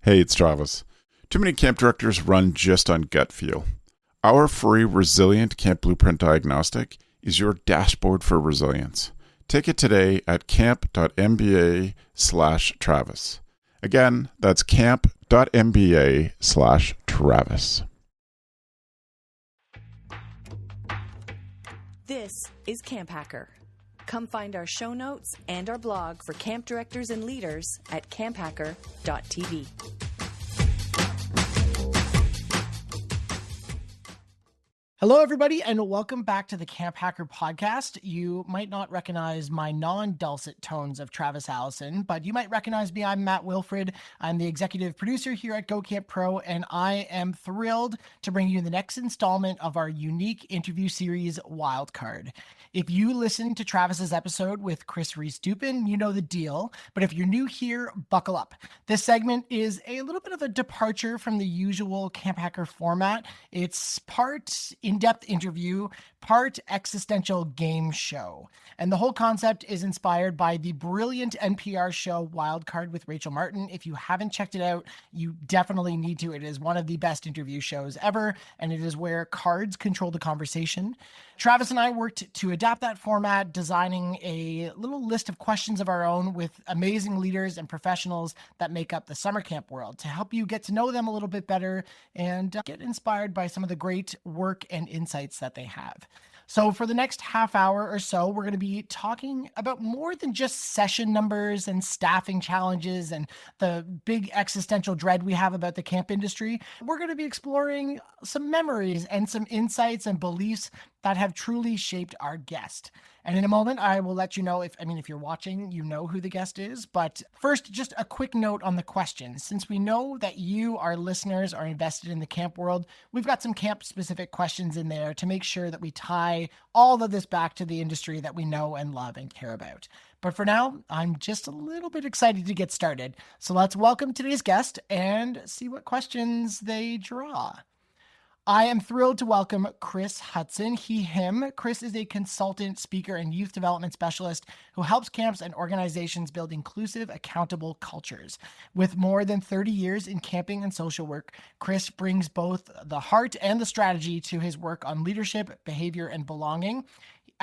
Hey, it's Travis. Too many camp directors run just on gut feel. Our free Resilient Camp Blueprint Diagnostic is your dashboard for resilience. Take it today at camp.mba/Travis. Again, that's camp.mba/Travis. This is CampHacker. Come find our show notes and our blog for camp directors and leaders at camphacker.tv. Hello, everybody, and welcome back to the CampHacker podcast. You might not recognize my non-dulcet tones of Travis Allison, but you might recognize me. I'm Matt Wilfrid. I'm the executive producer here at Go Camp Pro, and I am thrilled to bring you the next installment of our unique interview series, Wildcard. If you listened to Travis's episode with Chris Dupin, you know the deal. But if you're new here, buckle up. This segment is a little bit of a departure from the usual CampHacker format. It's part in-depth interview, part existential game show. And the whole concept is inspired by the brilliant NPR show Wildcard with Rachel Martin. If you haven't checked it out, you definitely need to. It is one of the best interview shows ever, and it is where cards control the conversation. Travis and I worked to adapt that format, designing a little list of questions of our own with amazing leaders and professionals that make up the summer camp world to help you get to know them a little bit better and get inspired by some of the great work and insights that they have. So for the next half hour or so, we're going to be talking about more than just session numbers and staffing challenges and the big existential dread we have about the camp industry. We're going to be exploring some memories and some insights and beliefs that have truly shaped our guest. And in a moment, I will let you know if you're watching, you know who the guest is. But first, just a quick note on the questions. Since we know that you, our listeners, are invested in the camp world, we've got some camp-specific questions in there to make sure that we tie all of this back to the industry that we know and love and care about. But for now, I'm just a little bit excited to get started. So let's welcome today's guest and see what questions they draw. I am thrilled to welcome Chris Hudson. Him. Chris is a consultant, speaker, and youth development specialist who helps camps and organizations build inclusive, accountable cultures. With more than 30 years in camping and social work, Chris brings both the heart and the strategy to his work on leadership, behavior, and belonging.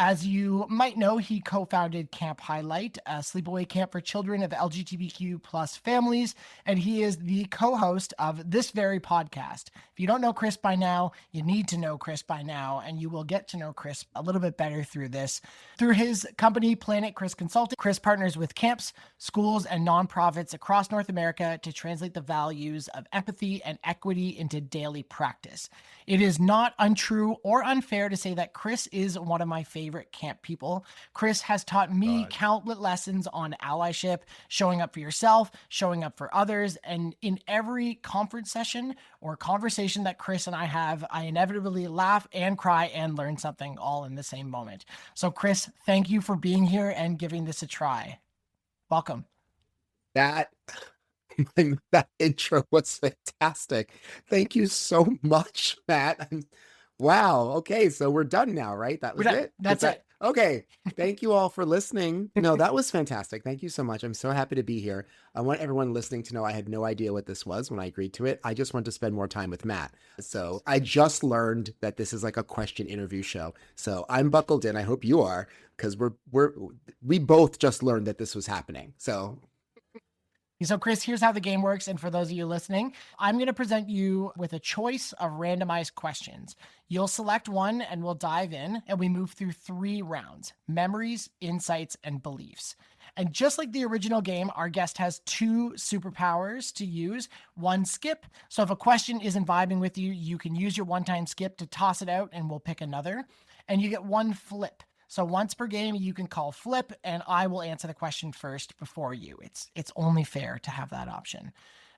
As you might know, he co-founded Camp Highlight, a sleepaway camp for children of LGBTQ plus families, and he is the co-host of this very podcast. If you don't know Chris by now, you need to know Chris by now, and you will get to know Chris a little bit better through this. Through his company, Planet Chris Consulting, Chris partners with camps, schools, and nonprofits across North America to translate the values of empathy and equity into daily practice. It is not untrue or unfair to say that Chris is one of my favorite camp people. Chris has taught me countless lessons on allyship, showing up for yourself, showing up for others, and in every conference session or conversation that Chris and I have, I inevitably laugh and cry and learn something all in the same moment. So Chris, thank you for being here and giving this a try. Welcome. That intro was fantastic. Thank you so much, Matt. Wow. Okay. So we're done now, right? That was it? That's it. Okay. Thank you all for listening. No, that was fantastic. Thank you so much. I'm so happy to be here. I want everyone listening to know I had no idea what this was when I agreed to it. I just wanted to spend more time with Matt. So I just learned that this is like a question interview show. So I'm buckled in. I hope you are, because we both just learned that this was happening. So Chris, here's how the game works. And for those of you listening, I'm going to present you with a choice of randomized questions. You'll select one and we'll dive in, and we move through 3 rounds: memories, insights, and beliefs. And just like the original game, our guest has 2 superpowers to use. One, skip. So if a question isn't vibing with you, you can use your one-time skip to toss it out and we'll pick another. And you get 1 flip. So once per game, you can call flip, and I will answer the question first before you. It's only fair to have that option.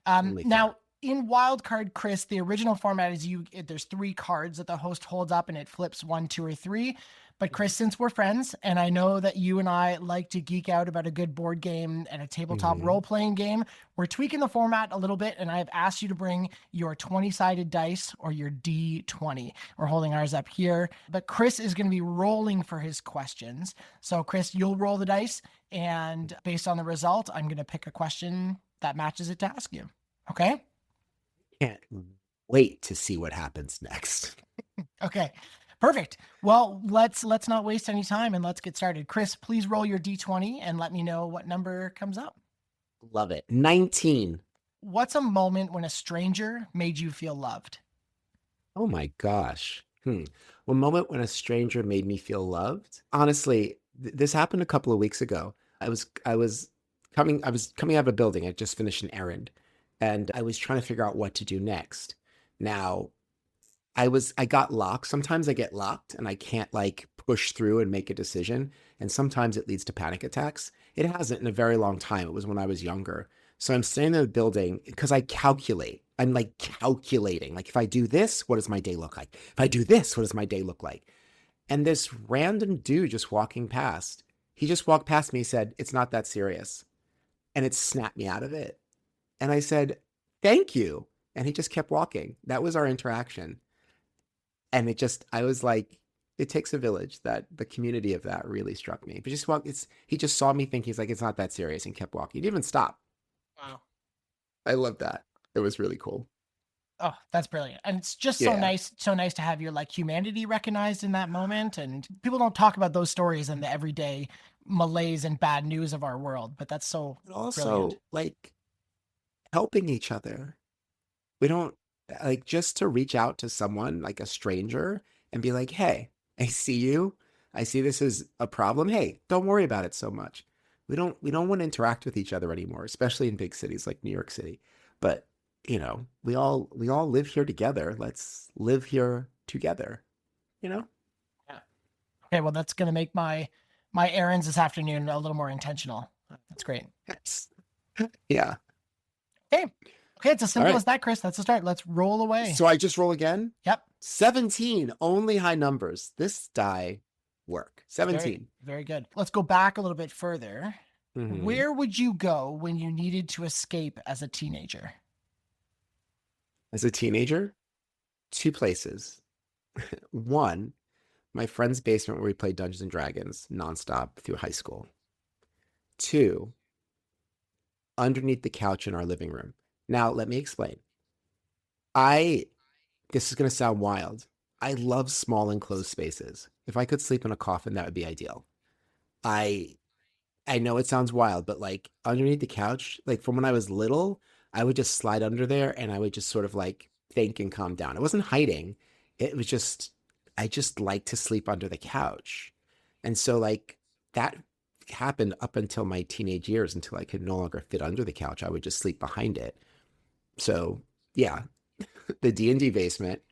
Now, in Wildcard, Chris, the original format is there's 3 cards that the host holds up, and it flips 1, 2, or 3. But Chris, since we're friends, and I know that you and I like to geek out about a good board game and a tabletop role-playing game, we're tweaking the format a little bit, and I've asked you to bring your 20-sided dice or your D20. We're holding ours up here, but Chris is going to be rolling for his questions. So Chris, you'll roll the dice, and based on the result, I'm going to pick a question that matches it to ask you. Okay. Can't wait to see what happens next. Okay. Perfect. Well, let's not waste any time and let's get started. Chris, please roll your D20 and let me know what number comes up. Love it. 19. What's a moment when a stranger made you feel loved? Oh my gosh. One moment when a stranger made me feel loved. Honestly, this happened a couple of weeks ago. I was coming out of a building. I just finished an errand and I was trying to figure out what to do next. Now, I got locked. Sometimes I get locked and I can't like push through and make a decision. And sometimes it leads to panic attacks. It hasn't in a very long time. It was when I was younger. So I'm staying in the building because I calculate. I'm like calculating. Like if I do this, what does my day look like? If I do this, what does my day look like? And this random dude just walking past, he just walked past me, said, "It's not that serious." And it snapped me out of it. And I said, "Thank you." And he just kept walking. That was our interaction. And I was like, it takes a village. That the community of that really struck me. But he just saw me think, he's like, "It's not that serious," and kept walking. He didn't even stop. Wow. I love that. It was really cool. Oh, that's brilliant. And it's just so nice to have your like humanity recognized in that moment. And people don't talk about those stories in the everyday malaise and bad news of our world, but that's so But also brilliant. like helping each other. We don't like just to reach out to someone like a stranger and be like, "Hey, I see you. I see this is a problem. Hey, don't worry about it so much." We don't want to interact with each other anymore, especially in big cities like New York City. But we all live here together. Let's live here together, you know? Yeah. Okay, well, that's gonna make my errands this afternoon a little more intentional. That's great. Yes. Yeah. Okay. Okay, it's as simple All right. as that, Chris. That's the start. Let's roll away. So I just roll again? Yep. 17, only high numbers. This die work. 17. Very, very good. Let's go back a little bit further. Mhm. Where would you go when you needed to escape as a teenager? As a teenager, 2 places. One, my friend's basement where we played Dungeons and Dragons nonstop through high school. 2, underneath the couch in our living room. Now, let me explain. This is going to sound wild. I love small enclosed spaces. If I could sleep in a coffin, that would be ideal. I know it sounds wild, but like underneath the couch, like from when I was little, I would just slide under there and I would just sort of like think and calm down. I wasn't hiding. It was just, I just like to sleep under the couch. And so like that happened up until my teenage years, until I could no longer fit under the couch. I would just sleep behind it. So yeah, the D&D basement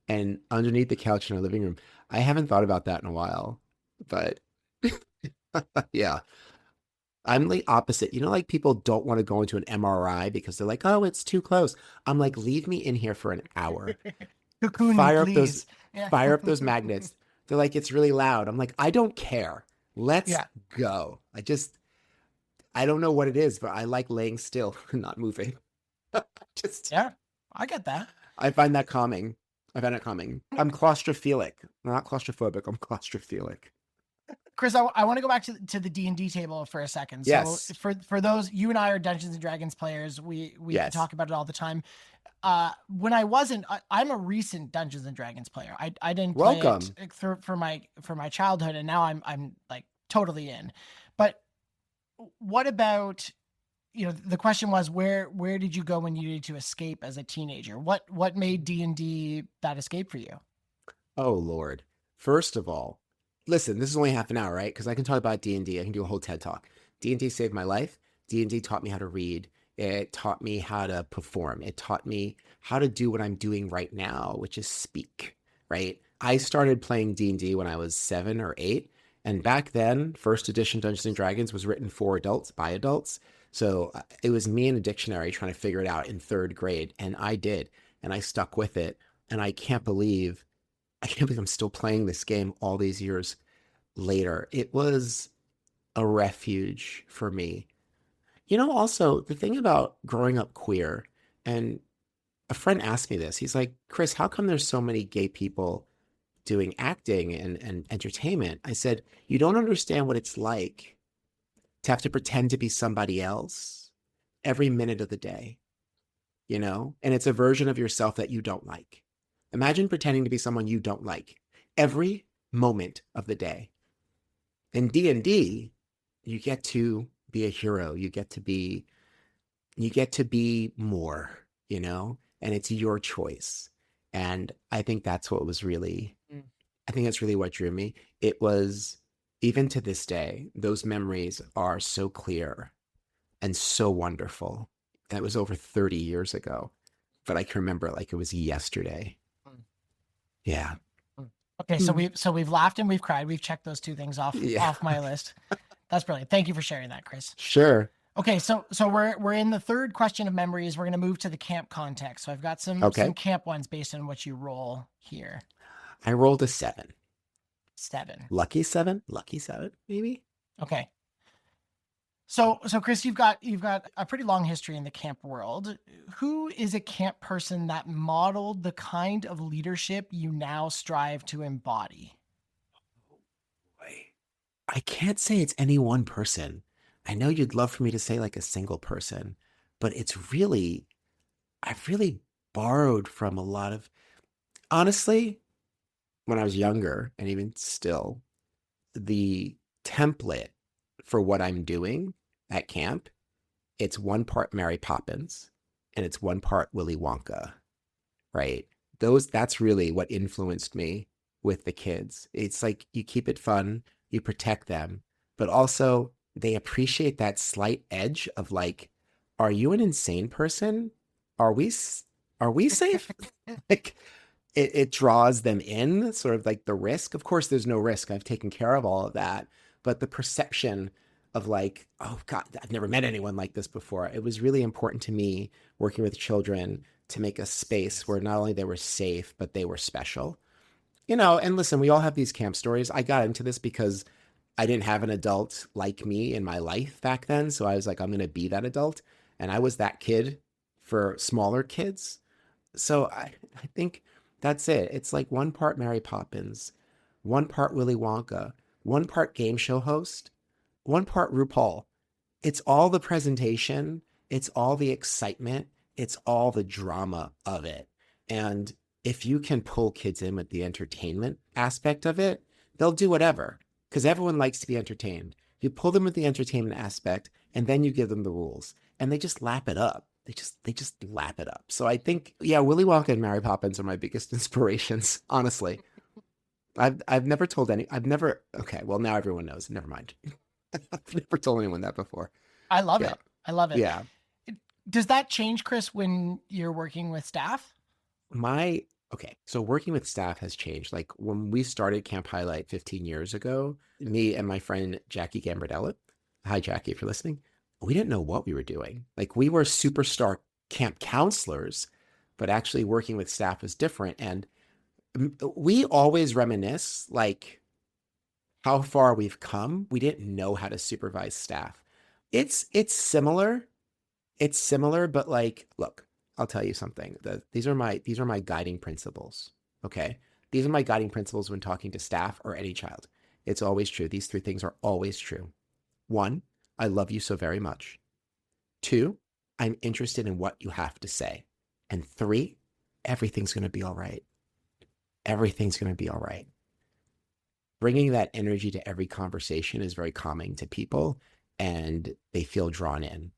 and underneath the couch in our living room. I haven't thought about that in a while, but yeah. I'm the opposite. Like people don't want to go into an MRI because they're like, "Oh, it's too close." I'm like, "Leave me in here for an hour. Cocoon, Fire up please. fire up those magnets." They're like, "It's really loud." I'm like, "I don't care. Let's go." I don't know what it is, but I like laying still and not moving. Yeah, I get that. I find that calming. I find it calming. I'm claustrophilic. I'm not claustrophobic. I'm claustrophilic. Chris, I want to go back to the D&D table for a second. Yes. So for those, you and I are Dungeons and Dragons players. We Yes. talk about it all the time. When I wasn't, I'm a recent Dungeons and Dragons player. I didn't play Welcome. it for my childhood, and now I'm like totally in. But what about, the question was, where did you go when you needed to escape as a teenager? What made D&D that escape for you? Oh, Lord. First of all, listen, this is only half an hour, right? Because I can talk about D&D. I can do a whole TED Talk. D&D saved my life. D&D taught me how to read. It taught me how to perform. It taught me how to do what I'm doing right now, which is speak, right? I started playing D&D when I was 7 or 8. And back then, first edition Dungeons and Dragons was written for adults, by adults. So it was me and a dictionary trying to figure it out in 3rd grade. And I did. And I stuck with it. And I can't believe I'm still playing this game all these years later. It was a refuge for me. Also, the thing about growing up queer, and a friend asked me this, he's like, "Chris, how come there's so many gay people doing acting and entertainment?" I said, "You don't understand what it's like to have to pretend to be somebody else every minute of the day. And it's a version of yourself that you don't like. Imagine pretending to be someone you don't like every moment of the day. In D&D, you get to be a hero. You get to be more, and it's your choice. And I think that's what was really, I think that's really what drew me. It was, even to this day, those memories are so clear and so wonderful. That was over 30 years ago, but I can remember it like it was yesterday. Yeah. Okay, so we've laughed and we've cried. We've checked those two things off my list. That's brilliant. Thank you for sharing that, Chris. Sure. Okay, so we're in the third question of memories. We're going to move to the camp context. So I've got some camp ones based on what you roll here. I rolled a 7. 7. Lucky 7, maybe. Okay. So Chris, you've got a pretty long history in the camp world. Who is a camp person that modeled the kind of leadership you now strive to embody? I can't say it's any one person. I know you'd love for me to say like a single person, but I've really borrowed from a lot of, honestly, when I was younger and even still, the template for what I'm doing at camp, it's 1 part Mary Poppins and it's 1 part Willy Wonka, right? That's really what influenced me with the kids. It's like you keep it fun, you protect them, but also they appreciate that slight edge of like, are you an insane person? Are we safe? Like it draws them in, sort of like the risk. Of course, there's no risk. I've taken care of all of that. But the perception of like, oh God, I've never met anyone like this before. It was really important to me working with children to make a space where not only they were safe, but they were special. And listen, we all have these camp stories. I got into this because I didn't have an adult like me in my life back then. So I was like, I'm going to be that adult. And I was that kid for smaller kids. So I think that's it. It's like 1 part Mary Poppins, 1 part Willy Wonka, 1 part game show host, 1 part RuPaul. It's all the presentation. It's all the excitement. It's all the drama of it. And if you can pull kids in with the entertainment aspect of it, they'll do whatever, because everyone likes to be entertained. You pull them with the entertainment aspect and then you give them the rules and they just lap it up. They just lap it up. So I think, Willy Wonka and Mary Poppins are my biggest inspirations, honestly. I've never told okay, well now everyone knows. Never mind. I've never told anyone that before. I love it. I love it. Yeah. Does that change, Chris, when you're working with staff? So working with staff has changed. Like when we started Camp Highlight 15 years ago, me and my friend Jackie Gambardella, hi Jackie if you're listening, we didn't know what we were doing. Like we were superstar camp counselors, but actually working with staff was different. And we always reminisce like how far we've come. We didn't know how to supervise staff. It's similar. It's similar, but like, look, I'll tell you something. These are my guiding principles. Okay. These are my guiding principles when talking to staff or any child. It's always true. These 3 things are always true. 1, I love you so very much. 2, I'm interested in what you have to say. And 3, everything's going to be all right. Everything's going to be all right. Bringing that energy to every conversation is very calming to people and they feel drawn in.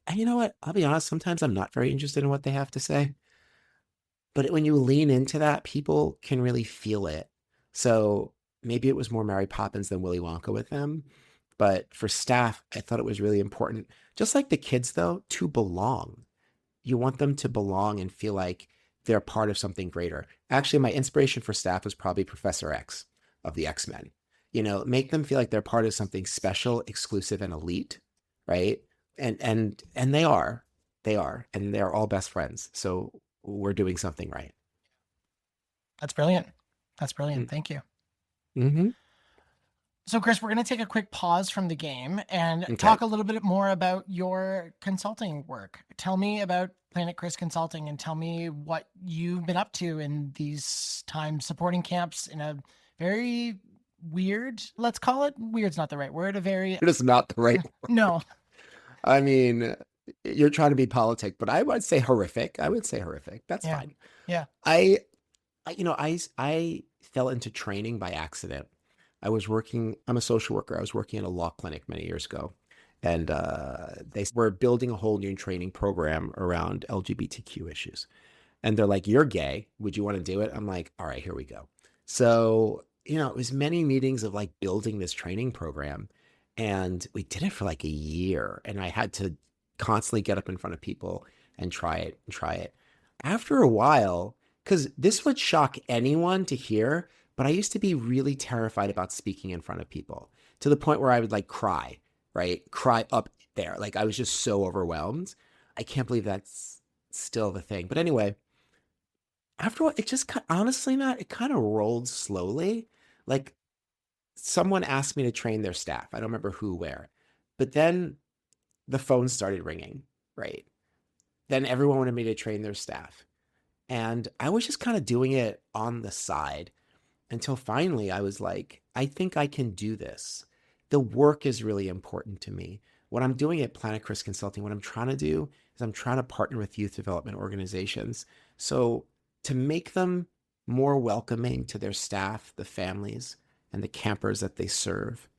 And you know what? I'll be honest, sometimes I'm not very interested in what they have to say. But when you lean into that, people can really feel it. So maybe it was more Mary Poppins than Willy Wonka with them. But for staff, I thought it was really important, just like the kids, though, to belong. You want them to belong and feel like they're part of something greater. Actually, my inspiration for staff was probably Professor X of the X-Men. Make them feel like they're part of something special, exclusive, and elite, right? And they are, and they're all best friends. So we're doing something right. That's brilliant. Thank you. Mm-hmm. So Chris, we're going to take a quick pause from the game and talk a little bit more about your consulting work. Tell me about Planet Chris Consulting and tell me what you've been up to in these times supporting camps in a very weird, let's call it, weird's not the right word, It is not the right word. No. I mean, you're trying to be politic, but I would say horrific. I would say horrific. That's Yeah. fine. Yeah. I fell into training by accident. I'm a social worker. I was working at a law clinic many years ago. And they were building a whole new training program around LGBTQ issues. And they're like, you're gay. Would you want to do it? I'm like, all right, here we go. So, it was many meetings of like building this training program. And we did it for like a year. And I had to constantly get up in front of people and try it and try it. After a while, because this would shock anyone to hear, but I used to be really terrified about speaking in front of people to the point where I would like cry, right? Cry up there. Like I was just so overwhelmed. I can't believe that's still the thing. But anyway, after all, it just honestly, Matt, it kind of rolled slowly. Like someone asked me to train their staff. I don't remember who, where, but then the phone started ringing, right? Then everyone wanted me to train their staff. And I was just kind of doing it on the side until finally I was like, I think I can do this. The work is really important to me. What I'm doing at Planet Chris Consulting, what I'm trying to do is I'm trying to partner with youth development organizations. So to make them more welcoming to their staff, the families, and the campers that they serve.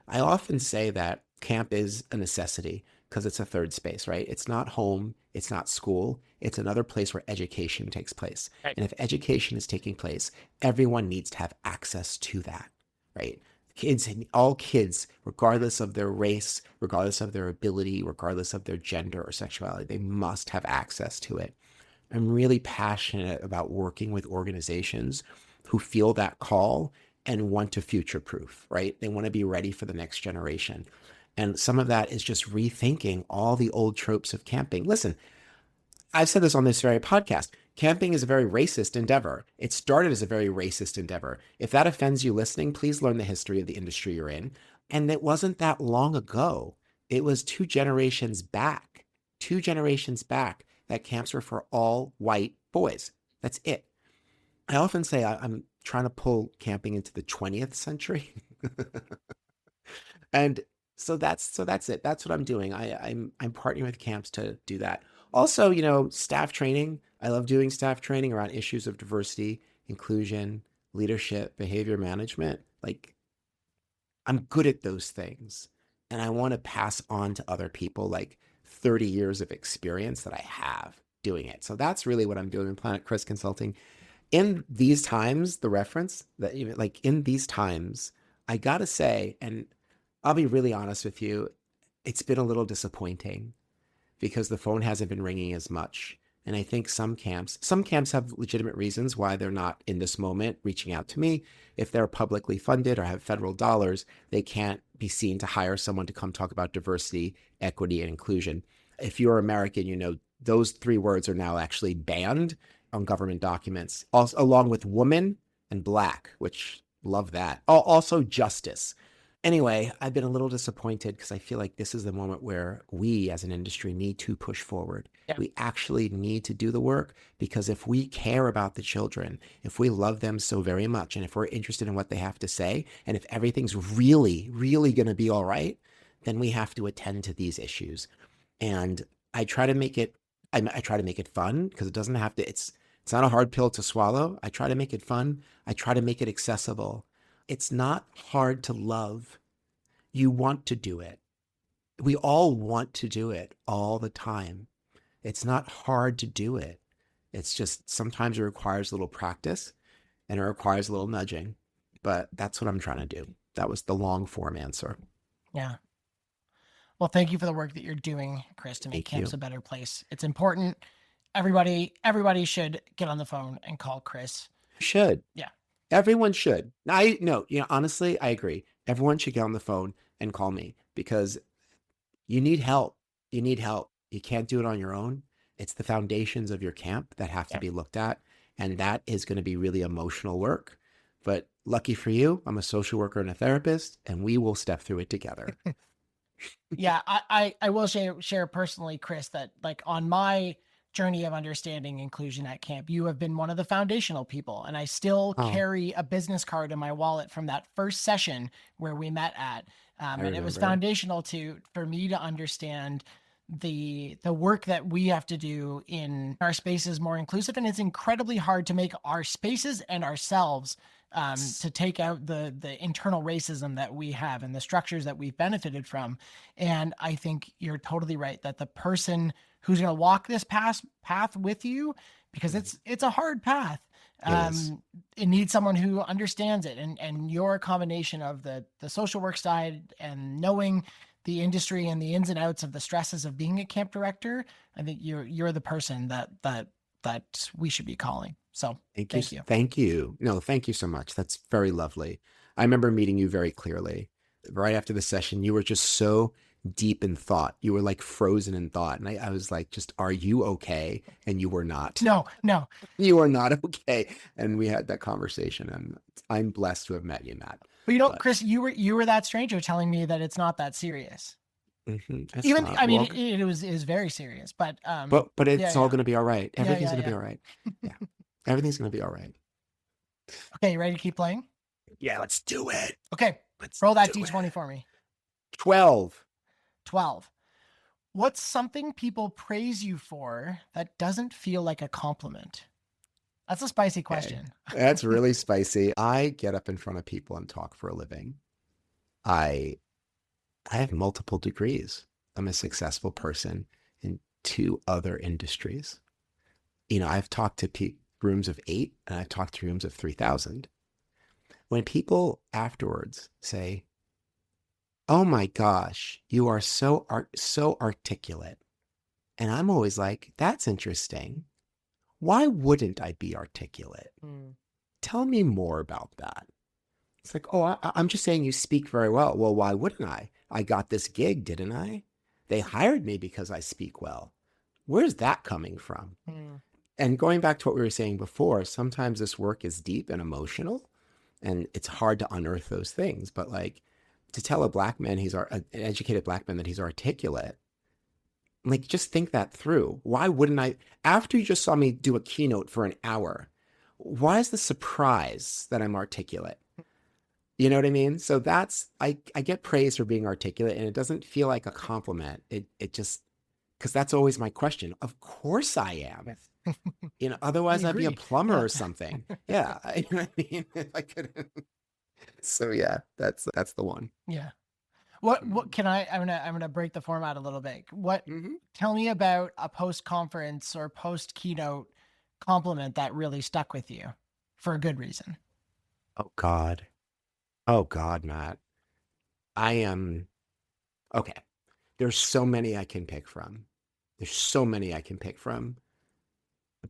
I often say that camp is a necessity because it's a third space, right? It's not home. It's not school. It's another place where education takes place. Right. And if education is taking place, everyone needs to have access to that, right? All kids, regardless of their race, regardless of their ability, regardless of their gender or sexuality, they must have access to it. I'm really passionate about working with organizations who feel that call and want to future-proof, right? They want to be ready for the next generation. And some of that is just rethinking all the old tropes of camping. Listen, I've said this on this very podcast. Camping is a very racist endeavor. It started as a very racist endeavor. If that offends you listening, please learn the history of the industry you're in. And it wasn't that long ago. It was two generations back that camps were for all white boys. That's it. I often say I'm trying to pull camping into the 20th century. And so that's it. That's what I'm doing. I'm partnering with camps to do that. Also, staff training. I love doing staff training around issues of diversity, inclusion, leadership, behavior management. Like I'm good at those things. And I want to pass on to other people like 30 years of experience that I have doing it. So that's really what I'm doing in Planet Chris Consulting. In these times, the reference that even like in these times, I gotta say, and I'll be really honest with you, it's been a little disappointing because the phone hasn't been ringing as much. And I think some camps have legitimate reasons why they're not in this moment reaching out to me. If they're publicly funded or have federal dollars, they can't be seen to hire someone to come talk about diversity, equity, and inclusion. If you're American, those three words are now actually banned on government documents, also, along with woman and black, which love that. Also justice. Anyway, I've been a little disappointed because I feel like this is the moment where we as an industry need to push forward. Yeah. We actually need to do the work because if we care about the children, if we love them so very much, and if we're interested in what they have to say, and if everything's really, really going to be all right, then we have to attend to these issues. And I try to make it, I try to make it fun because it doesn't have to, it's not a hard pill to swallow. I try to make it fun. I try to make it accessible. It's not hard to love. You want to do it. We all want to do it all the time. It's not hard to do it. It's just sometimes it requires a little practice and it requires a little nudging. But that's what I'm trying to do. That was the long form answer. Yeah. Well, thank you for the work that you're doing, Chris, to make camps a better place. It's important. Everybody should get on the phone and call Chris. Should. Yeah. Everyone should. Honestly, I agree. Everyone should get on the phone and call me because you need help. You need help. You can't do it on your own. It's the foundations of your camp that have to be looked at. And that is going to be really emotional work. But lucky for you, I'm a social worker and a therapist, and we will step through it together. Yeah, I will share personally, Chris, that like on my journey of understanding inclusion at camp, you have been one of the foundational people. And I still carry a business card in my wallet from that first session where we met at. And it was foundational for me to understand the work that we have to do in our spaces more inclusive. And it's incredibly hard to make our spaces and ourselves to take out the internal racism that we have and the structures that we've benefited from. And I think you're totally right that the person who's going to walk this path with you, because it's a hard path. It needs someone who understands it, and your combination of the social work side and knowing the industry and the ins and outs of the stresses of being a camp director, I think you're the person that we should be calling. So thank you. Thank you. No, thank you so much. That's very lovely. I remember meeting you very clearly. Right after the session, you were just so deep in thought. You were like frozen in thought. And I was like, just, are you okay? And you were not. No. You are not okay. And we had that conversation, and I'm blessed to have met you, Matt. But Chris, you were that stranger telling me that it's not that serious. Mm-hmm. I mean, it was very serious, but it's all going to be all right. Everything's going to be all right. Yeah. Everything's going to be all right. Okay. You ready to keep playing? Yeah, let's do it. Okay. Roll that D20 for me. 12. What's something people praise you for that doesn't feel like a compliment? That's a spicy question. Okay. That's really spicy. I get up in front of people and talk for a living. I have multiple degrees. I'm a successful person in 2 other industries. I've talked to rooms of 8, and I've talked to rooms of 3,000. When people afterwards say, "Oh my gosh, you are so articulate," and I'm always like, "That's interesting. Why wouldn't I be articulate? Tell me more about that." It's like, "Oh, I'm just saying you speak very well." Well, why wouldn't I? I got this gig, didn't I? They hired me because I speak well. Where's that coming from? And going back to what we were saying before, sometimes this work is deep and emotional, and it's hard to unearth those things. But like, to tell a black man, an educated black man, that he's articulate, like, just think that through. Why wouldn't I? After you just saw me do a keynote for an hour, why is the surprise that I'm articulate? You know what I mean? So I get praise for being articulate, and it doesn't feel like a compliment. It just, because that's always my question. Of course I am. Otherwise I'd be a plumber or something. Yeah. You know what I mean? If I couldn't. So yeah, that's the one. Yeah. What can I'm gonna break the format a little bit. Tell me about a post-conference or post-keynote compliment that really stuck with you for a good reason. Oh God, Matt. I am okay. There's so many I can pick from.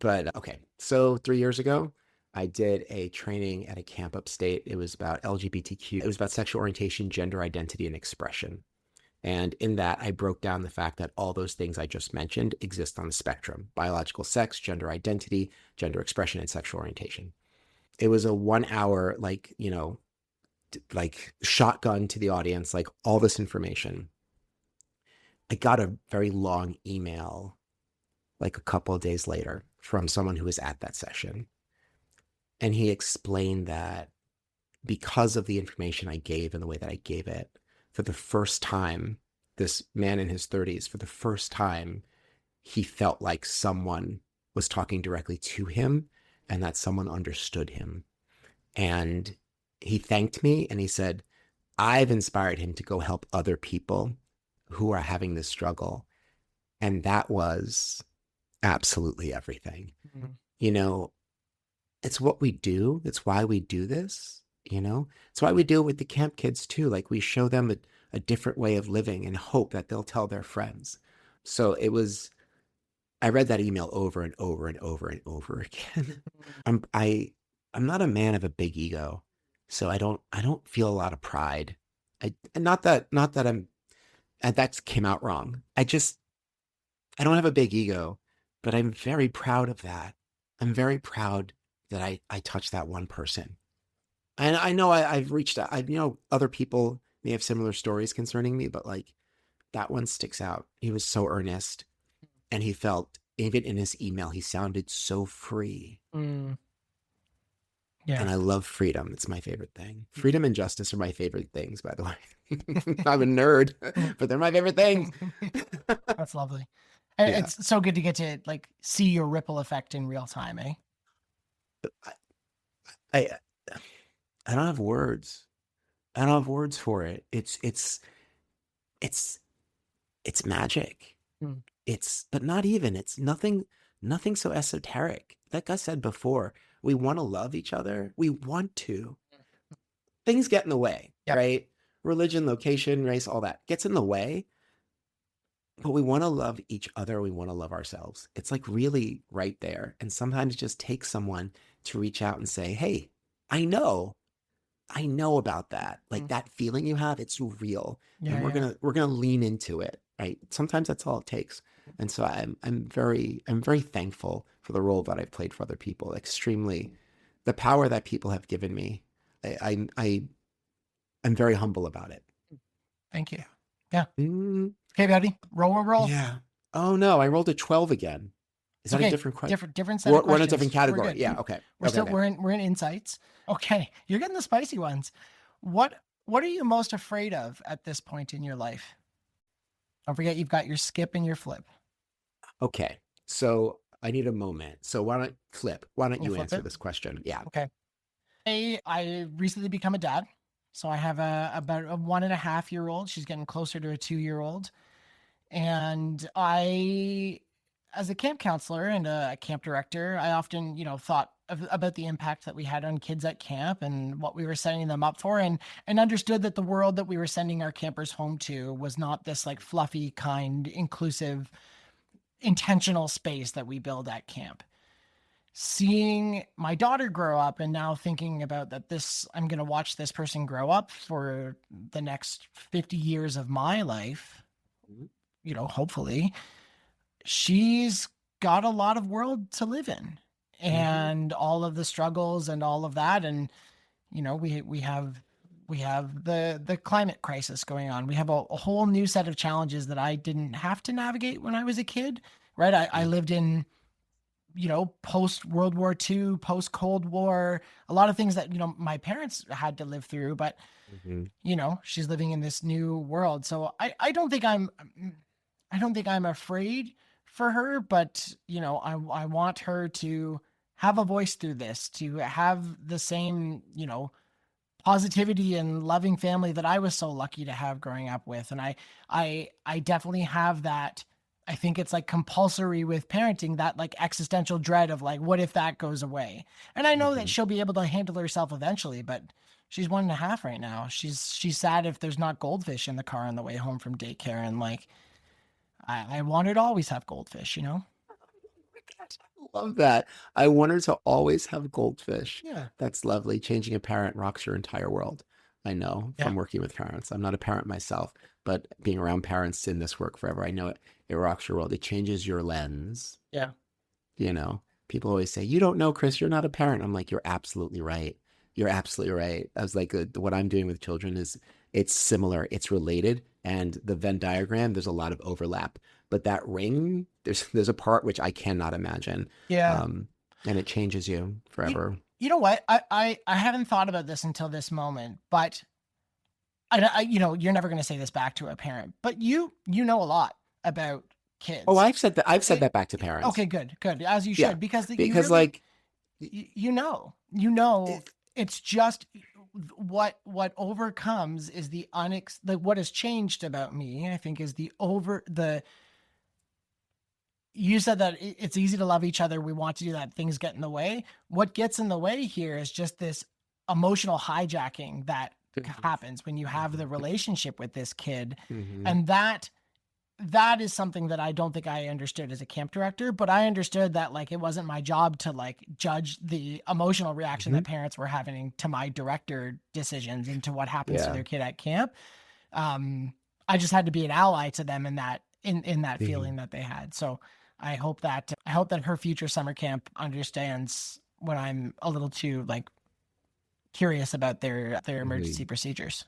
But okay, so 3 years ago, I did a training at a camp upstate. It was about LGBTQ. It was about sexual orientation, gender identity, and expression. And in that, I broke down the fact that all those things I just mentioned exist on the spectrum: biological sex, gender identity, gender expression, and sexual orientation. It was a 1 hour, like shotgun to the audience, like all this information. I got a very long email, like a couple of days later, from someone who was at that session. And he explained that because of the information I gave and the way that I gave it, for the first time, this man in his 30s, for the first time, he felt like someone was talking directly to him and that someone understood him. And he thanked me, and he said, I've inspired him to go help other people who are having this struggle. And that was absolutely everything. It's what we do. It's why we do this. It's why we do it with the camp kids too. Like, we show them a different way of living and hope that they'll tell their friends. So I read that email over and over and over and over again. I'm not a man of a big ego, so I don't feel a lot of pride. Not that that came out wrong. I don't have a big ego, but I'm very proud of that. I'm very proud that I touched that one person. And I know I've reached out. Other people may have similar stories concerning me, but like, that one sticks out. He was so earnest, and he felt, even in his email, he sounded so free. Yeah. And I love freedom. It's my favorite thing. Freedom and justice are my favorite things, by the way. I'm a nerd, but they're my favorite things. That's lovely. Yeah. It's so good to get to like see your ripple effect in real time, eh? I I don't have words. I don't have words for it. It's magic. Mm. But not even. It's nothing so esoteric. Like I said before, we want to love each other. We want to. Things get in the way, Yep. right? Religion, location, race, all that gets in the way. But we want to love each other. We want to love ourselves. It's like really right there. And sometimes it just takes someone to reach out and say, hey, I know about that. Like that feeling you have, it's real. Yeah, And we're gonna lean into it, right? Sometimes that's all it takes. And so I'm very thankful for the role that I've played for other people. Extremely, the power that people have given me. I'm very humble about it. Thank you. Yeah. Okay, buddy. Roll. Yeah. Oh no, I rolled a 12 again. Is that a different question? Different set of questions. We're in a different category. We're Yeah. Okay. We're in insights. Okay, you're getting the spicy ones. What are you most afraid of at this point in your life? Don't forget you've got your skip and your flip. Okay. So I need a moment. So why don't you answer this question? Yeah. Okay. I recently become a dad. So I have about a 1.5-year-old. She's getting closer to a 2-year-old. And as a camp counselor and a camp director, I often, thought about the impact that we had on kids at camp and what we were setting them up for, and understood that the world that we were sending our campers home to was not this like fluffy, kind, inclusive, intentional space that we build at camp. Seeing my daughter grow up and now thinking about that I'm going to watch this person grow up for the next 50 years of my life, hopefully, she's got a lot of world to live in and all of the struggles and all of that. And, we have the climate crisis going on. We have a whole new set of challenges that I didn't have to navigate when I was a kid, right? I lived in, post World War II, post Cold War, a lot of things that, my parents had to live through, but, she's living in this new world. So I don't think I'm afraid for her, but, I want her to have a voice through this, to have the same, positivity and loving family that I was so lucky to have growing up with. And I definitely have that. I think it's like compulsory with parenting, that like existential dread of like, what if that goes away? And I know that she'll be able to handle herself eventually, but she's 1.5 right now. She's sad if there's not goldfish in the car on the way home from daycare. And like, I want her to always have goldfish, I love that. I want her to always have goldfish. Yeah. That's lovely. Changing a parent rocks your entire world. I know from working with parents. I'm not a parent myself, but being around parents in this work forever, I know it rocks your world. It changes your lens. Yeah. People always say, you don't know, Chris, you're not a parent. I'm like, you're absolutely right. You're absolutely right. I was like, what I'm doing with children it's similar, it's related. And the Venn diagram, there's a lot of overlap, but that ring, there's a part which I cannot imagine. Yeah. And it changes you forever. You know what? I haven't thought about this until this moment, but you're never going to say this back to a parent, but you know a lot about kids. Oh, I've said that back to parents. Okay, good. As you should, because it's just what overcomes is what has changed about me, I think, is you said that it's easy to love each other. We want to do that. Things get in the way. What gets in the way here is just this emotional hijacking that happens when you have the relationship with this kid. And that is something that I don't think I understood as a camp director, but I understood that like it wasn't my job to like judge the emotional reaction that parents were having to my director decisions and to what happens to their kid at camp. I just had to be an ally to them in that feeling that they had. So I hope that her future summer camp understands when I'm a little too like curious about their emergency procedures.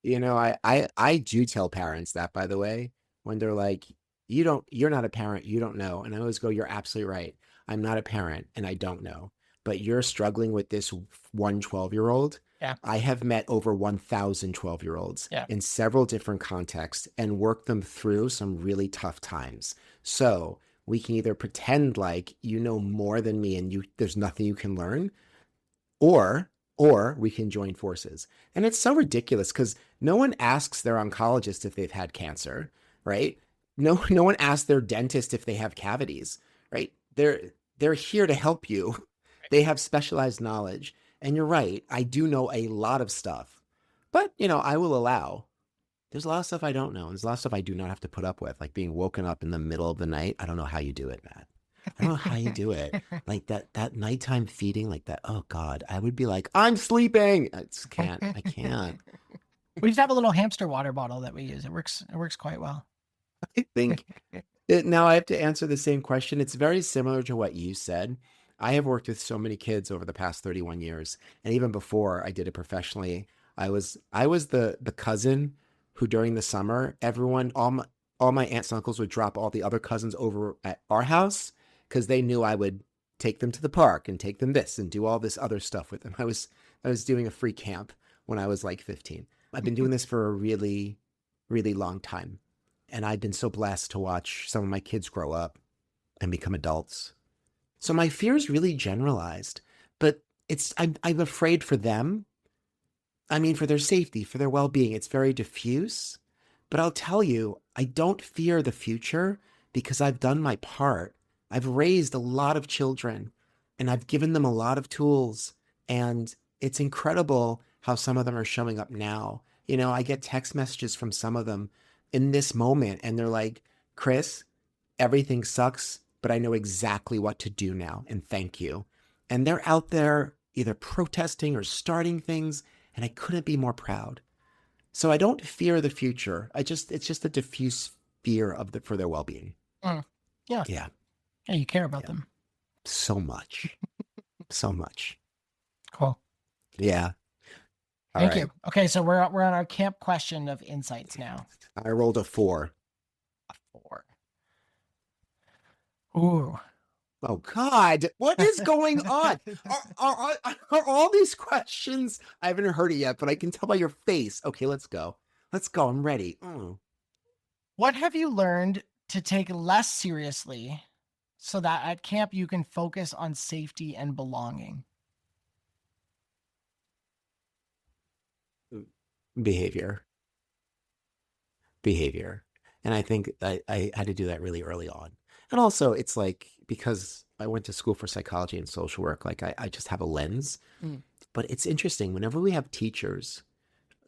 I do tell parents that, by the way, when they're like, you're not a parent, you don't know. And I always go, you're absolutely right. I'm not a parent and I don't know. but you're struggling with this one 12-year-old. Yeah. I have met over 1,000 12-year-olds in several different contexts and worked them through some really tough times. So we can either pretend like you know more than me and there's nothing you can learn, or we can join forces. And it's so ridiculous because no one asks their oncologist if they've had cancer, right? No one asks their dentist if they have cavities, right? They're here to help you. They have specialized knowledge. And you're right, I do know a lot of stuff, but I will allow. There's a lot of stuff I don't know. And there's a lot of stuff I do not have to put up with, like being woken up in the middle of the night. I don't know how you do it, Matt. I don't know how you do it. Like that nighttime feeding, like that. Oh God, I would be like, I'm sleeping. I can't. We just have a little hamster water bottle that we use. It works quite well. I think now I have to answer the same question. It's very similar to what you said. I have worked with so many kids over the past 31 years. And even before I did it professionally, I was the cousin who during the summer, all my aunts and uncles would drop all the other cousins over at our house because they knew I would take them to the park and take them this and do all this other stuff with them. I was doing a free camp when I was like 15. I've been doing this for a really, really long time. And I've been so blessed to watch some of my kids grow up and become adults. So my fear is really generalized, but I'm afraid for them. I mean, for their safety, for their well-being, it's very diffuse. But I'll tell you, I don't fear the future because I've done my part. I've raised a lot of children and I've given them a lot of tools. And it's incredible how some of them are showing up now. I get text messages from some of them in this moment and they're like, Chris, everything sucks, but I know exactly what to do now. And thank you. And they're out there either protesting or starting things. And I couldn't be more proud. So I don't fear the future. It's just a diffuse fear for their well-being. Yeah. Yeah. Yeah, you care about them. So much. So much. Cool. Yeah. Thank you. Okay, so we're on our camp question of insights now. I rolled a 4. A 4. Ooh. Oh God, what is going on? Are all these questions? I haven't heard it yet, but I can tell by your face. Okay, let's go. I'm ready. What have you learned to take less seriously so that at camp you can focus on safety and belonging? Behavior. And I think I had to do that really early on. And also it's like, because I went to school for psychology and social work, like I just have a lens. But it's interesting, whenever we have teachers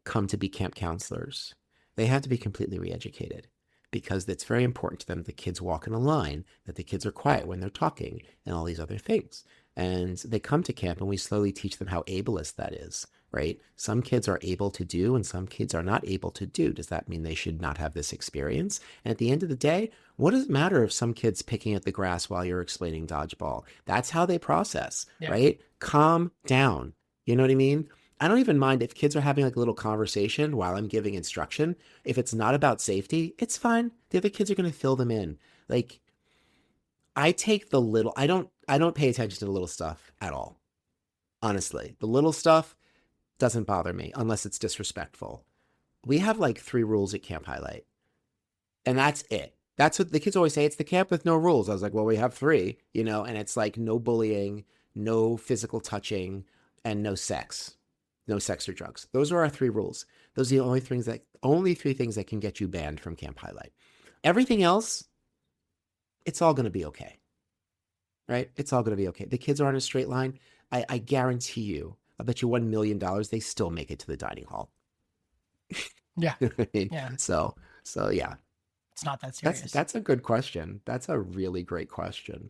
come to be camp counselors, they have to be completely re-educated because it's very important to them that the kids walk in a line, that the kids are quiet when they're talking and all these other things. And they come to camp and we slowly teach them how ableist that is, right? Some kids are able to do and some kids are not able to do. Does that mean they should not have this experience? And at the end of the day, what does it matter if some kid's picking at the grass while you're explaining dodgeball? That's how they process, right? Calm down. You know what I mean? I don't even mind if kids are having like a little conversation while I'm giving instruction. If it's not about safety, it's fine. The other kids are going to fill them in. Like, I take the little, I don't pay attention to the little stuff at all. Honestly, the little stuff doesn't bother me unless it's disrespectful. We have like 3 rules at Camp Highlight and that's it. That's what the kids always say. It's the camp with no rules. I was like, well, we have 3, and it's like no bullying, no physical touching, and no sex or drugs. Those are our 3 rules. Those are the only 3 things that can get you banned from Camp Highlight. Everything else, it's all going to be okay, right? It's all going to be okay. The kids are on a straight line. I guarantee you, I bet you $1 million, they still make it to the dining hall. Yeah. Yeah. So yeah. It's not that serious. That's a good question. That's a really great question.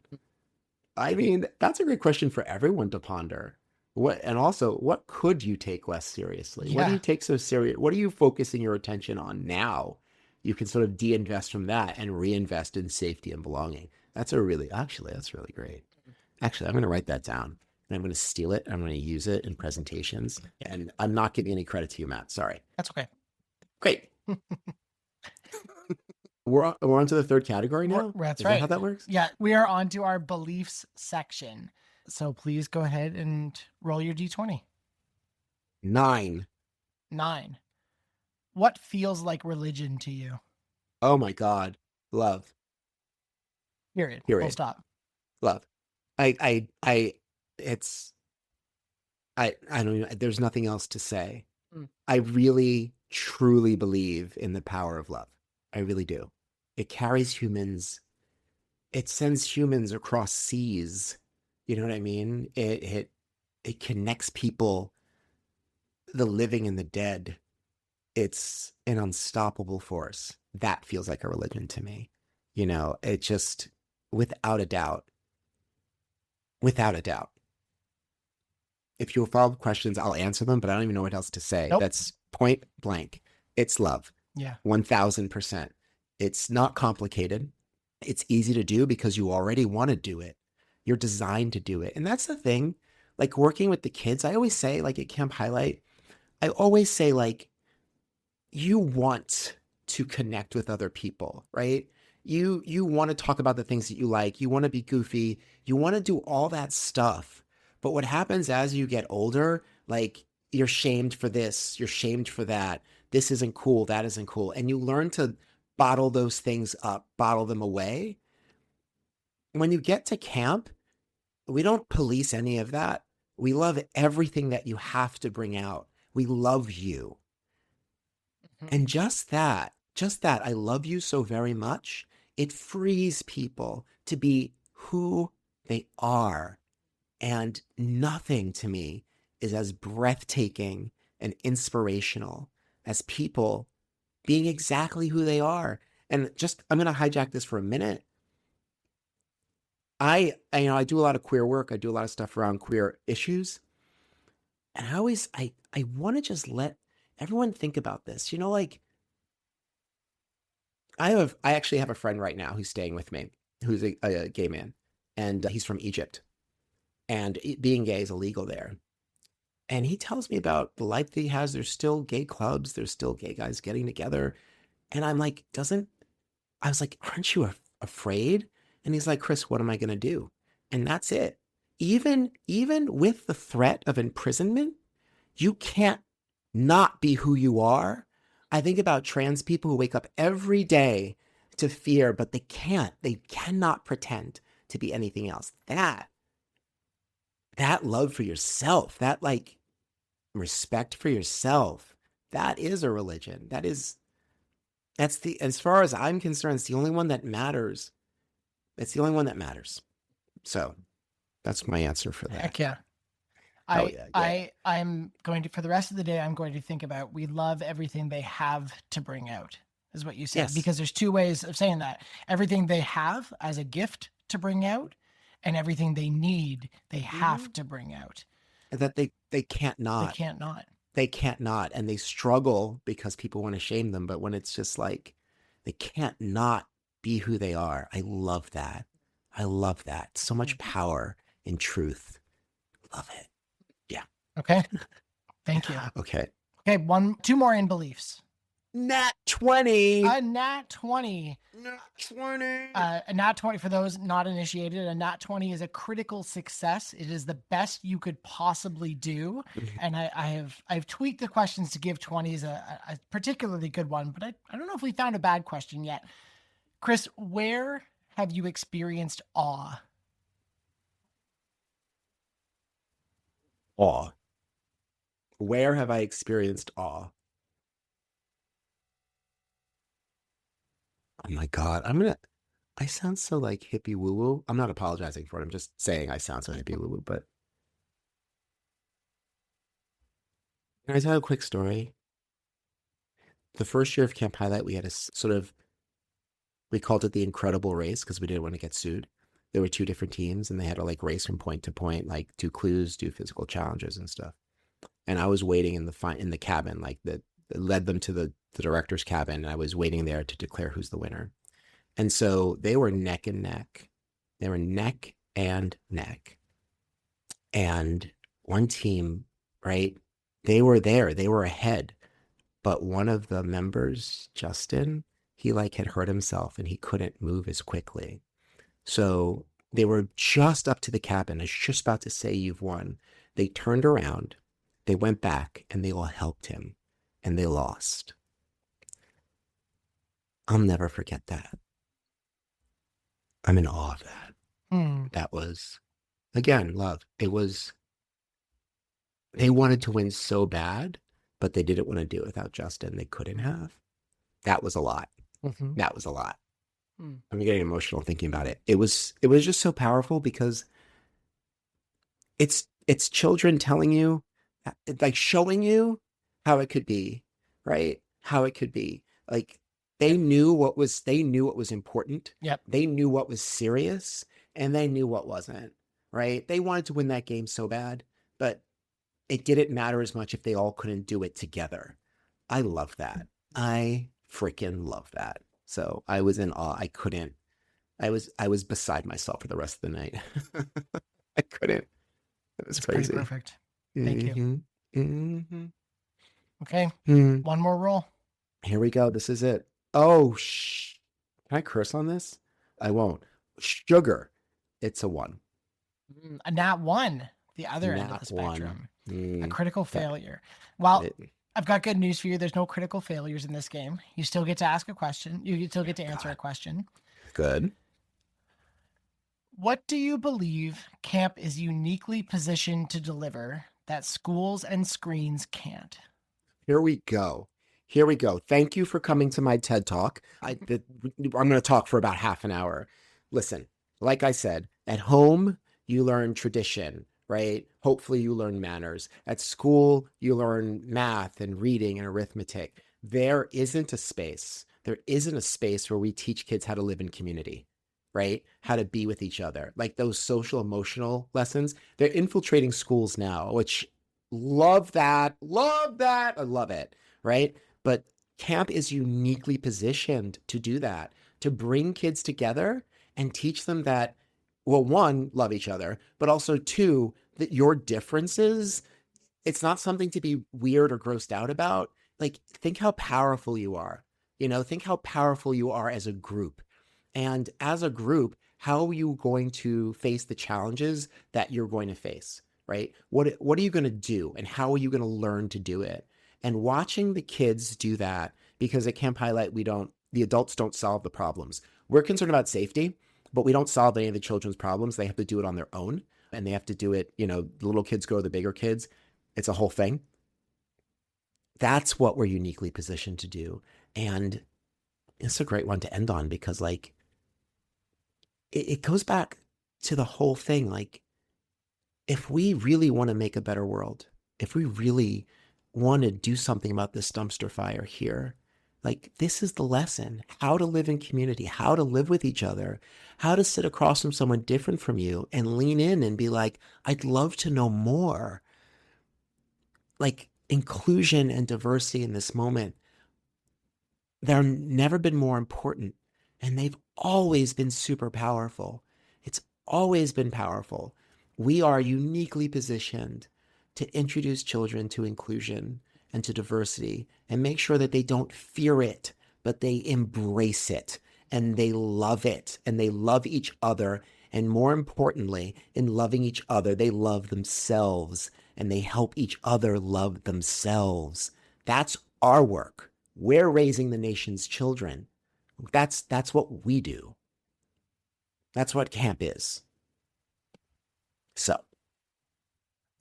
I mean, that's a great question for everyone to ponder. What could you take less seriously? What do you take so serious? What are you focusing your attention on now? You can sort of de-invest from that and reinvest in safety and belonging. That's really great. Actually, I'm going to write that down and I'm going to steal it. I'm going to use it in presentations and I'm not giving any credit to you, Matt. Sorry. That's okay. Great. We're on to the 3rd category now? That's Is right. that how that works? Yeah, we are on to our beliefs section. So please go ahead and roll your d20. 9. 9. What feels like religion to you? Oh my God. Love. Period. Period. Full stop. Love. I don't even, there's nothing else to say. I really, truly believe in the power of love. I really do. It carries humans. It sends humans across seas. You know what I mean? It connects people, the living and the dead. It's an unstoppable force. That feels like a religion to me. You know, it just, without a doubt. If you have follow-up questions, I'll answer them, but I don't even know what else to say. Nope. That's point blank. It's love. Yeah. 1000%. It's not complicated. It's easy to do because you already want to do it. You're designed to do it. And that's the thing, like working with the kids, I always say, like at Camp Highlight, I always say, like, you want to connect with other people, right? You want to talk about the things that you like. You want to be goofy. You want to do all that stuff. But what happens as you get older, like you're shamed for this, you're shamed for that. This isn't cool, that isn't cool. And you learn to bottle those things up, bottle them away. When you get to camp, we don't police any of that. We love everything that you have to bring out. We love you. And just that, I love you so very much, it frees people to be who they are. And nothing to me is as breathtaking and inspirational as people being exactly who they are. And just, I'm going to hijack this for a minute. I do a lot of queer work. I do a lot of stuff around queer issues. And I want to just let everyone think about this. You know, like I actually have a friend right now who's staying with me, who's a gay man, and he's from Egypt. And being gay is illegal there. And he tells me about the life that he has. There's still gay clubs. There's still gay guys getting together. And I'm like, I was like, aren't you afraid? And he's like, Chris, what am I going to do? And that's it. Even with the threat of imprisonment, you can't not be who you are. I think about trans people who wake up every day to fear, but they cannot pretend to be anything else. That love for yourself, that like respect for yourself, that is a religion. That's as far as I'm concerned, it's the only one that matters. It's the only one that matters. So that's my answer for that. Heck yeah. I'm going to, for the rest of the day, I'm going to think about, we love everything they have to bring out, is what you said. Yes. Because there's two ways of saying that. Everything they have as a gift to bring out, and everything they need, they have to bring out. That they can't not. They can't not. And they struggle because people want to shame them. But when it's just like, they can't not be who they are. I love that. So much power in truth. Love it. Yeah. Okay. Thank you. Okay. Okay. 2 more in beliefs. Nat 20. A nat 20. Nat 20. A nat 20, for those not initiated, a nat 20 is a critical success. It is the best you could possibly do. And I've tweaked the questions to give 20s a particularly good one, but I don't know if we found a bad question yet. Chris, where have you experienced awe? Awe. Where have I experienced awe? Oh my God. I sound so like hippie woo woo. I'm not apologizing for it. I'm just saying I sound so hippie woo woo, but can I tell a quick story? The first year of Camp Highlight, we had a we called it the incredible race because we didn't want to get sued. There were 2 different teams and they had to like race from point to point, like do clues, do physical challenges and stuff. And I was waiting in the cabin, like that led them to the director's cabin. And I was waiting there to declare who's the winner. And so they were neck and neck. They were neck and neck. And one team, right, they were there. They were ahead. But one of the members, Justin, he like had hurt himself and he couldn't move as quickly. So They were just up to the cabin. I was just about to say, you've won. They turned around, they went back, and they all helped him, and they lost. I'll never forget that. I'm in awe of that. That was, again, love. It was, they wanted to win so bad, but they didn't want to do it without Justin. They couldn't have. That was a lot. That was a lot. I'm getting emotional thinking about it. It was just so powerful because it's children telling you, like showing you how it could be, right? How it could be. Like they knew what was important. Yep. They knew what was serious and they knew what wasn't, right? They wanted to win that game so bad, but it didn't matter as much if they all couldn't do it together. I love that. I freaking love that. So I was in awe. I was beside myself for the rest of the night. I couldn't. It was crazy. Pretty perfect. Thank you. Mm-hmm. Okay. One more roll. Here we go. This is it. Oh, can I curse on this? I won't. Sugar. It's a 1. A nat 1, the other end of the spectrum. A critical failure. Well, I've got good news for you. There's no critical failures in this game. You still get to ask a question. You still get to answer a question. Good. What do you believe camp is uniquely positioned to deliver that schools and screens can't? Here we go. Thank you for coming to my TED Talk. I'm going to talk for about half an hour. Listen, like I said, at home, you learn tradition, right? Hopefully you learn manners. At school, you learn math and reading and arithmetic. There isn't a space where we teach kids how to live in community, right? How to be with each other. Like those social emotional lessons, they're infiltrating schools now, which love that. I love it, right? But camp is uniquely positioned to do that, to bring kids together and teach them that, well, 1, love each other, but also 2, that your differences, it's not something to be weird or grossed out about. Like, think how powerful you are. Think how powerful you are as a group. And as a group, how are you going to face the challenges that you're going to face, right? What are you going to do and how are you going to learn to do it? And watching the kids do that, because at Camp Highlight, the adults don't solve the problems. We're concerned about safety, but we don't solve any of the children's problems. They have to do it on their own and they have to do it, the little kids grow the bigger kids. It's a whole thing. That's what we're uniquely positioned to do. And it's a great one to end on because it goes back to the whole thing. Like, if we really want to make a better world, if we really want to do something about this dumpster fire here, like, this is the lesson: how to live in community, how to live with each other, how to sit across from someone different from you and lean in and be like, I'd love to know more. Like, inclusion and diversity in this moment, they've never been more important. And they've always been super powerful. It's always been powerful. We are uniquely positioned to introduce children to inclusion and to diversity and make sure that they don't fear it, but they embrace it and they love it and they love each other. And more importantly, in loving each other, they love themselves and they help each other love themselves. That's our work. We're raising the nation's children. That's what we do. That's what camp is. So I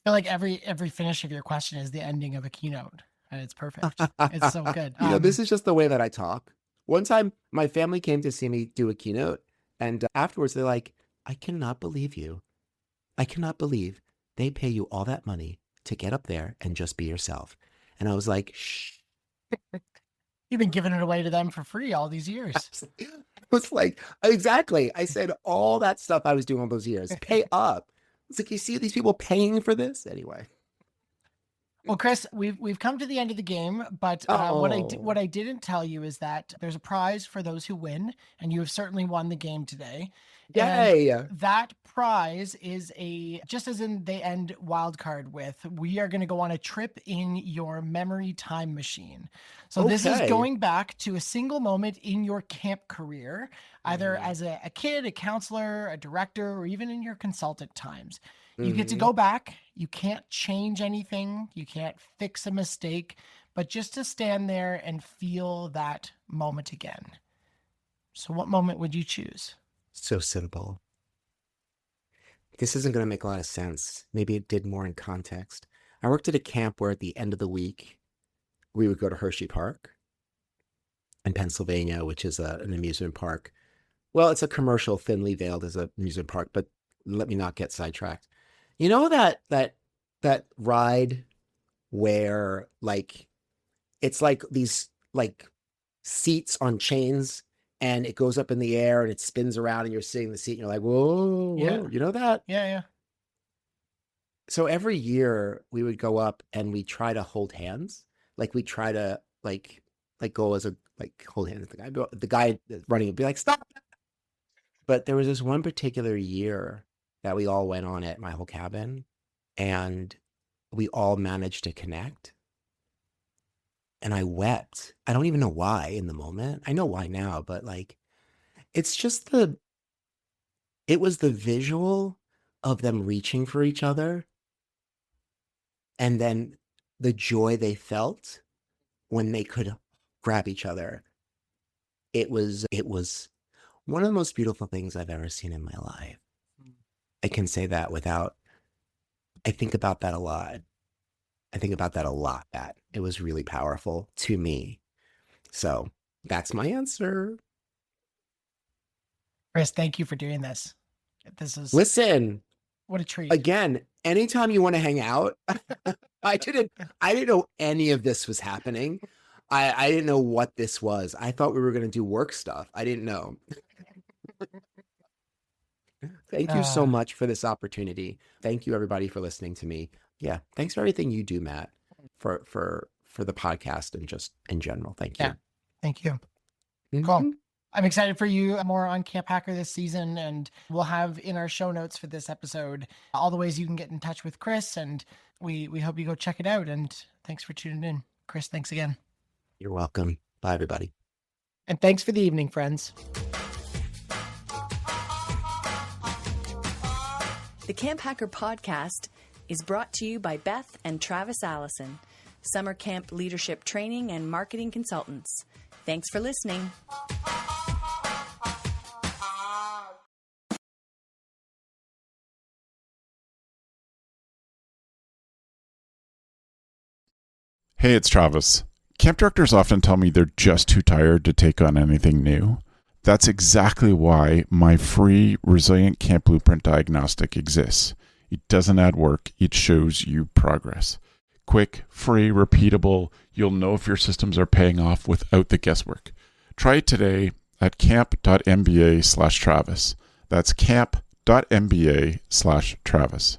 feel like every finish of your question is the ending of a keynote, and it's perfect. It's so good. This is just the way that I talk. One time, my family came to see me do a keynote, and afterwards they're like, I cannot believe you. I cannot believe they pay you all that money to get up there and just be yourself. And I was like, shh. You've been giving it away to them for free all these years. It was like, exactly. I said all that stuff I was doing all those years. Pay up. It's like, you see these people paying for this? Anyway. Well, Chris, we've come to the end of the game, but what I didn't tell you is that there's a prize for those who win, and you have certainly won the game today. Yay! And that prize is just as in they end wildcard with, we are going to go on a trip in your memory time machine. So this is Okay. going back to a single moment in your camp career, either as a kid, a counselor, a director, or even in your consultant times. You get to go back. You can't change anything. You can't fix a mistake, but just to stand there and feel that moment again. So what moment would you choose? So simple. This isn't going to make a lot of sense. Maybe it did more in context. I worked at a camp where at the end of the week, we would go to Hershey Park in Pennsylvania, which is an amusement park. Well, it's a commercial, thinly veiled as an amusement park, but let me not get sidetracked. You know that ride where like it's like these like seats on chains and it goes up in the air and it spins around and you're sitting in the seat and you're like, whoa, whoa. Yeah. You know that? Yeah. So every year we would go up and we try to hold hands. Like we try to like go as a hold hands with the guy running would be like, stop. But there was this one particular year that we all went on at my whole cabin and we all managed to connect. And I wept. I don't even know why in the moment. I know why now, but like, it's just it was the visual of them reaching for each other. And then the joy they felt when they could grab each other. It was one of the most beautiful things I've ever seen in my life. I can say that I think about that a lot. That it was really powerful to me. So that's my answer. Chris, thank you for doing this. Listen, what a treat. Again, anytime you want to hang out, I didn't know any of this was happening. I didn't know what this was. I thought we were going to do work stuff. I didn't know. Thank you so much for this opportunity. Thank you everybody for listening to me. Yeah. Thanks for everything you do, Matt, for the podcast and just in general. Thank you. Yeah. Thank you. Mm-hmm. Cool. I'm excited for you more on CampHacker this season, and we'll have in our show notes for this episode all the ways you can get in touch with Chris, and we hope you go check it out. And thanks for tuning in. Chris, thanks again. You're welcome. Bye, everybody. And thanks for the evening, friends. The CampHacker podcast is brought to you by Beth and Travis Allison, summer camp leadership training and marketing consultants. Thanks for listening. Hey, it's Travis. Camp directors often tell me they're just too tired to take on anything new. That's exactly why my free Resilient Camp Blueprint Diagnostic exists. It doesn't add work, it shows you progress. Quick, free, repeatable, you'll know if your systems are paying off without the guesswork. Try it today at camp.mba/Travis. That's camp.mba/Travis.